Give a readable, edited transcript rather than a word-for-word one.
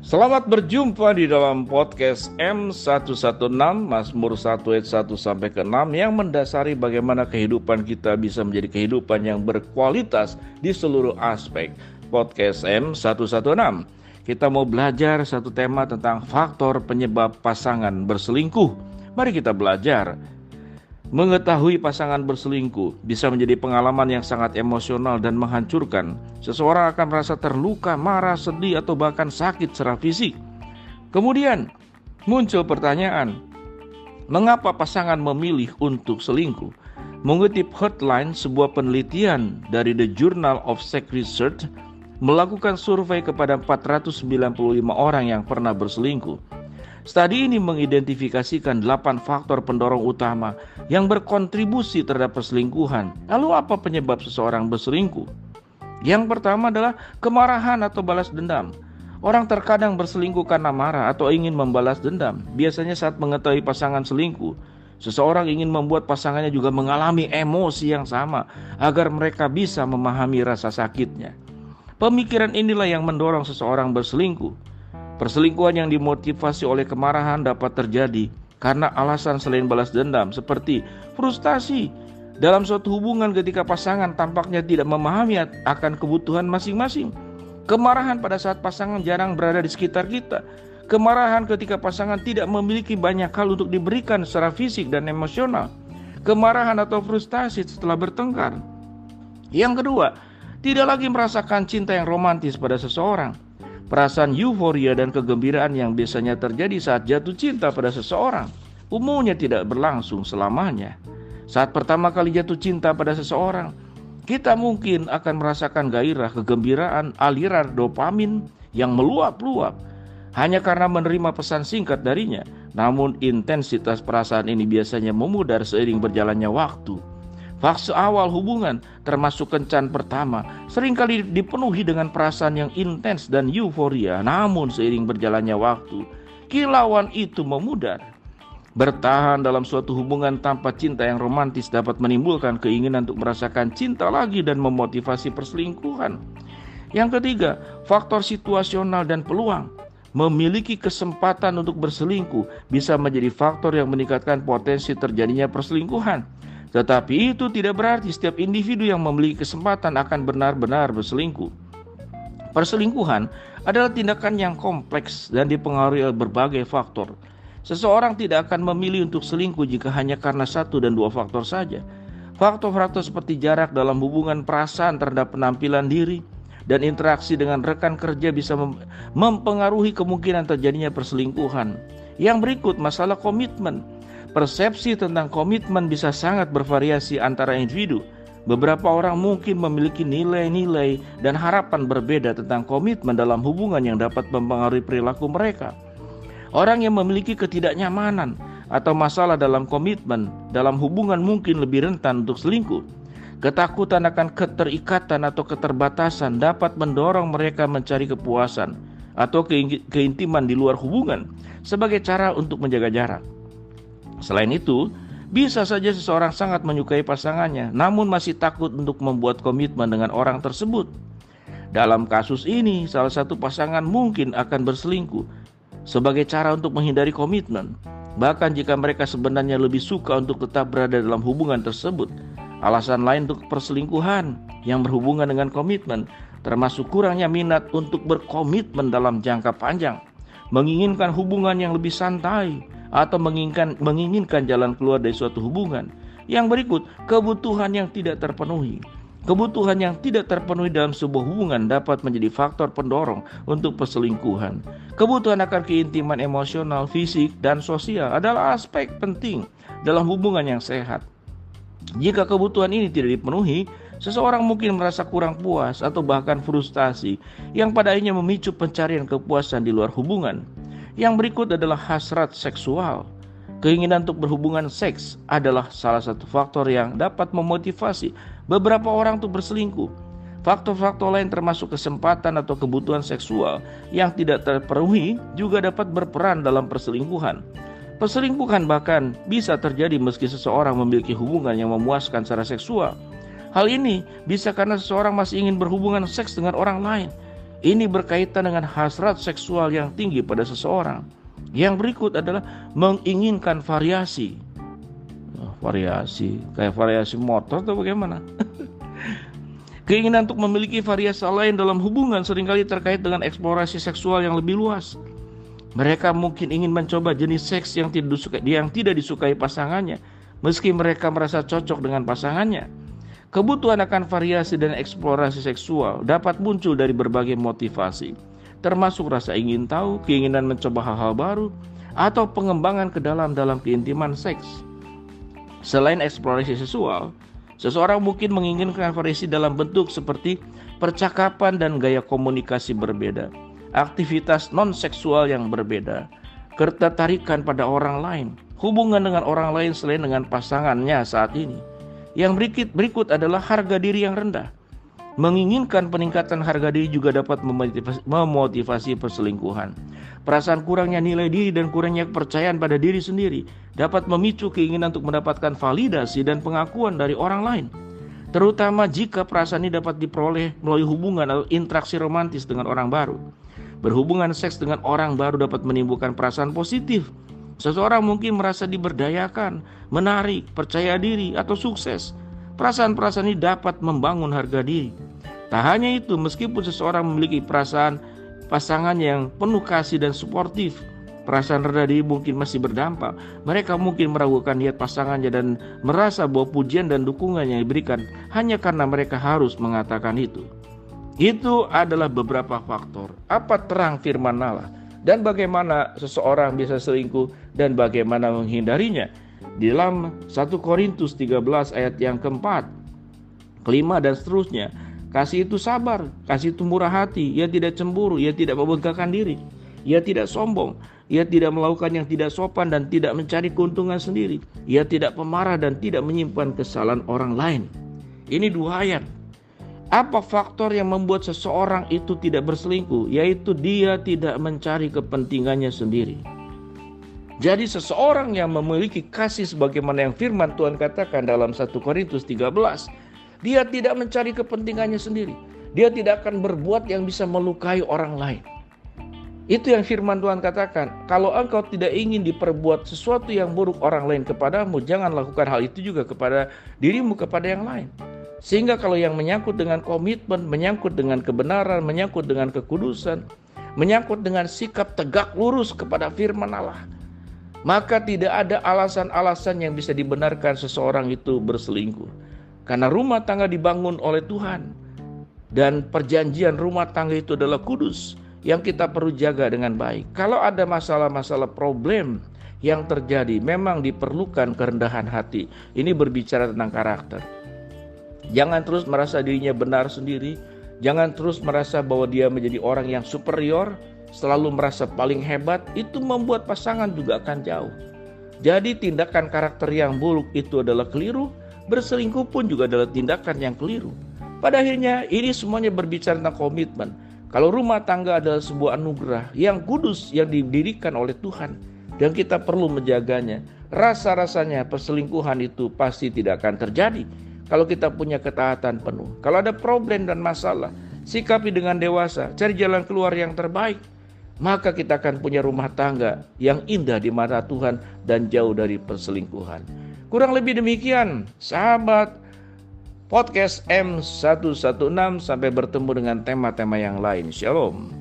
Selamat berjumpa di dalam podcast M116 Mazmur 1 ayat 1 sampai ke 6 yang mendasari bagaimana kehidupan kita bisa menjadi kehidupan yang berkualitas di seluruh aspek. Podcast M116. Kita mau belajar satu tema tentang faktor penyebab pasangan berselingkuh. Mari kita belajar. Mengetahui pasangan berselingkuh bisa menjadi pengalaman yang sangat emosional dan menghancurkan. Seseorang akan merasa terluka, marah, sedih, atau bahkan sakit secara fisik. Kemudian muncul pertanyaan, mengapa pasangan memilih untuk selingkuh? Mengutip Headline, sebuah penelitian dari The Journal of Sex Research melakukan survei kepada 495 orang yang pernah berselingkuh. Studi ini mengidentifikasikan 8 faktor pendorong utama yang berkontribusi terhadap perselingkuhan. Lalu apa penyebab seseorang berselingkuh? Yang pertama adalah kemarahan atau balas dendam. Orang terkadang berselingkuh karena marah atau ingin membalas dendam. Biasanya saat mengetahui pasangan selingkuh, seseorang ingin membuat pasangannya juga mengalami emosi yang sama agar mereka bisa memahami rasa sakitnya. Pemikiran inilah yang mendorong seseorang berselingkuh. Perselingkuhan yang dimotivasi oleh kemarahan dapat terjadi karena alasan selain balas dendam, seperti frustasi dalam suatu hubungan ketika pasangan tampaknya tidak memahami akan kebutuhan masing-masing. Kemarahan pada saat pasangan jarang berada di sekitar kita. Kemarahan ketika pasangan tidak memiliki banyak hal untuk diberikan secara fisik dan emosional. Kemarahan atau frustasi setelah bertengkar. Yang kedua, tidak lagi merasakan cinta yang romantis pada seseorang. Perasaan euforia dan kegembiraan yang biasanya terjadi saat jatuh cinta pada seseorang umumnya tidak berlangsung selamanya. Saat pertama kali jatuh cinta pada seseorang, kita mungkin akan merasakan gairah, kegembiraan, aliran dopamin yang meluap-luap hanya karena menerima pesan singkat darinya. Namun intensitas perasaan ini biasanya memudar seiring berjalannya waktu. Fase awal hubungan, termasuk kencan pertama, seringkali dipenuhi dengan perasaan yang intens dan euforia. Namun seiring berjalannya waktu, kilauan itu memudar. Bertahan dalam suatu hubungan tanpa cinta yang romantis dapat menimbulkan keinginan untuk merasakan cinta lagi dan memotivasi perselingkuhan. Yang ketiga, faktor situasional dan peluang. Memiliki kesempatan untuk berselingkuh bisa menjadi faktor yang meningkatkan potensi terjadinya perselingkuhan. Tetapi itu tidak berarti setiap individu yang memiliki kesempatan akan benar-benar berselingkuh. Perselingkuhan adalah tindakan yang kompleks dan dipengaruhi oleh berbagai faktor. Seseorang tidak akan memilih untuk selingkuh jika hanya karena 1 dan 2 faktor saja. Faktor-faktor seperti jarak dalam hubungan, perasaan terhadap penampilan diri, dan interaksi dengan rekan kerja bisa mempengaruhi kemungkinan terjadinya perselingkuhan. Yang berikut, masalah komitmen. Persepsi tentang komitmen bisa sangat bervariasi antara individu. Beberapa orang mungkin memiliki nilai-nilai dan harapan berbeda tentang komitmen dalam hubungan yang dapat mempengaruhi perilaku mereka. Orang yang memiliki ketidaknyamanan atau masalah dalam komitmen dalam hubungan mungkin lebih rentan untuk selingkuh. Ketakutan akan keterikatan atau keterbatasan dapat mendorong mereka mencari kepuasan atau keintiman di luar hubungan sebagai cara untuk menjaga jarak. Selain itu, bisa saja seseorang sangat menyukai pasangannya, namun masih takut untuk membuat komitmen dengan orang tersebut. Dalam kasus ini, salah satu pasangan mungkin akan berselingkuh sebagai cara untuk menghindari komitmen. Bahkan jika mereka sebenarnya lebih suka untuk tetap berada dalam hubungan tersebut. Alasan lain untuk perselingkuhan yang berhubungan dengan komitmen, termasuk kurangnya minat untuk berkomitmen dalam jangka panjang, menginginkan hubungan yang lebih santai, atau menginginkan jalan keluar dari suatu hubungan. Yang berikut, kebutuhan yang tidak terpenuhi. Kebutuhan yang tidak terpenuhi dalam sebuah hubungan dapat menjadi faktor pendorong untuk perselingkuhan. Kebutuhan akan keintiman emosional, fisik, dan sosial adalah aspek penting dalam hubungan yang sehat. Jika kebutuhan ini tidak dipenuhi, seseorang mungkin merasa kurang puas atau bahkan frustasi yang pada akhirnya memicu pencarian kepuasan di luar hubungan. Yang berikut adalah hasrat seksual. Keinginan untuk berhubungan seks adalah salah satu faktor yang dapat memotivasi beberapa orang untuk berselingkuh. Faktor-faktor lain termasuk kesempatan atau kebutuhan seksual yang tidak terpenuhi juga dapat berperan dalam perselingkuhan. Perselingkuhan bahkan bisa terjadi meski seseorang memiliki hubungan yang memuaskan secara seksual. Hal ini bisa karena seseorang masih ingin berhubungan seks dengan orang lain. Ini berkaitan dengan hasrat seksual yang tinggi pada seseorang. Yang berikut adalah menginginkan variasi. Variasi, kayak variasi motor atau bagaimana? Keinginan untuk memiliki variasi lain dalam hubungan seringkali terkait dengan eksplorasi seksual yang lebih luas. Mereka mungkin ingin mencoba jenis seks yang tidak disukai pasangannya, meski mereka merasa cocok dengan pasangannya. Kebutuhan akan variasi dan eksplorasi seksual dapat muncul dari berbagai motivasi, termasuk rasa ingin tahu, keinginan mencoba hal-hal baru, atau pengembangan ke dalam keintiman seks. Selain eksplorasi seksual, seseorang mungkin menginginkan variasi dalam bentuk seperti percakapan dan gaya komunikasi berbeda, aktivitas non-seksual yang berbeda, ketertarikan pada orang lain, hubungan dengan orang lain selain dengan pasangannya saat ini. Yang berikut adalah harga diri yang rendah. Menginginkan peningkatan harga diri juga dapat memotivasi perselingkuhan. Perasaan kurangnya nilai diri dan kurangnya kepercayaan pada diri sendiri dapat memicu keinginan untuk mendapatkan validasi dan pengakuan dari orang lain. Terutama jika perasaan ini dapat diperoleh melalui hubungan atau interaksi romantis dengan orang baru. Berhubungan seks dengan orang baru dapat menimbulkan perasaan positif. Seseorang mungkin merasa diberdayakan, menarik, percaya diri, atau sukses. Perasaan-perasaan ini dapat membangun harga diri. Tak hanya itu, meskipun seseorang memiliki perasaan pasangan yang penuh kasih dan suportif, perasaan rendah diri mungkin masih berdampak. Mereka mungkin meragukan niat pasangannya dan merasa bahwa pujian dan dukungan yang diberikan hanya karena mereka harus mengatakan itu. Itu adalah beberapa faktor. Apa terang firman Allah dan bagaimana seseorang bisa selingkuh dan bagaimana menghindarinya. Di dalam 1 Korintus 13 ayat yang keempat, kelima dan seterusnya. Kasih itu sabar, kasih itu murah hati, ia tidak cemburu, ia tidak membanggakan diri, ia tidak sombong, ia tidak melakukan yang tidak sopan dan tidak mencari keuntungan sendiri, ia tidak pemarah dan tidak menyimpan kesalahan orang lain. Ini 2 ayat. Apa faktor yang membuat seseorang itu tidak berselingkuh? Yaitu dia tidak mencari kepentingannya sendiri. Jadi seseorang yang memiliki kasih sebagaimana yang firman Tuhan katakan dalam 1 Korintus 13, dia tidak mencari kepentingannya sendiri. Dia tidak akan berbuat yang bisa melukai orang lain. Itu yang firman Tuhan katakan. Kalau engkau tidak ingin diperbuat sesuatu yang buruk orang lain kepadamu, jangan lakukan hal itu juga kepada dirimu, kepada yang lain. Sehingga kalau yang menyangkut dengan komitmen, menyangkut dengan kebenaran, menyangkut dengan kekudusan, menyangkut dengan sikap tegak lurus kepada firman Allah, maka tidak ada alasan-alasan yang bisa dibenarkan seseorang itu berselingkuh. Karena rumah tangga dibangun oleh Tuhan. Dan perjanjian rumah tangga itu adalah kudus yang kita perlu jaga dengan baik. Kalau ada masalah-masalah problem yang terjadi, memang diperlukan kerendahan hati. Ini berbicara tentang karakter. Jangan terus merasa dirinya benar sendiri. Jangan terus merasa bahwa dia menjadi orang yang superior, selalu merasa paling hebat. Itu membuat pasangan juga akan jauh. Jadi tindakan karakter yang buruk itu adalah keliru. Berselingkuh pun juga adalah tindakan yang keliru. Pada akhirnya ini semuanya berbicara tentang komitmen. Kalau rumah tangga adalah sebuah anugerah yang kudus yang didirikan oleh Tuhan dan kita perlu menjaganya, rasa-rasanya perselingkuhan itu pasti tidak akan terjadi kalau kita punya ketaatan penuh. Kalau ada problem dan masalah, sikapi dengan dewasa, cari jalan keluar yang terbaik, maka kita akan punya rumah tangga yang indah di mata Tuhan dan jauh dari perselingkuhan. Kurang lebih demikian, sahabat podcast M116, sampai bertemu dengan tema-tema yang lain. Shalom.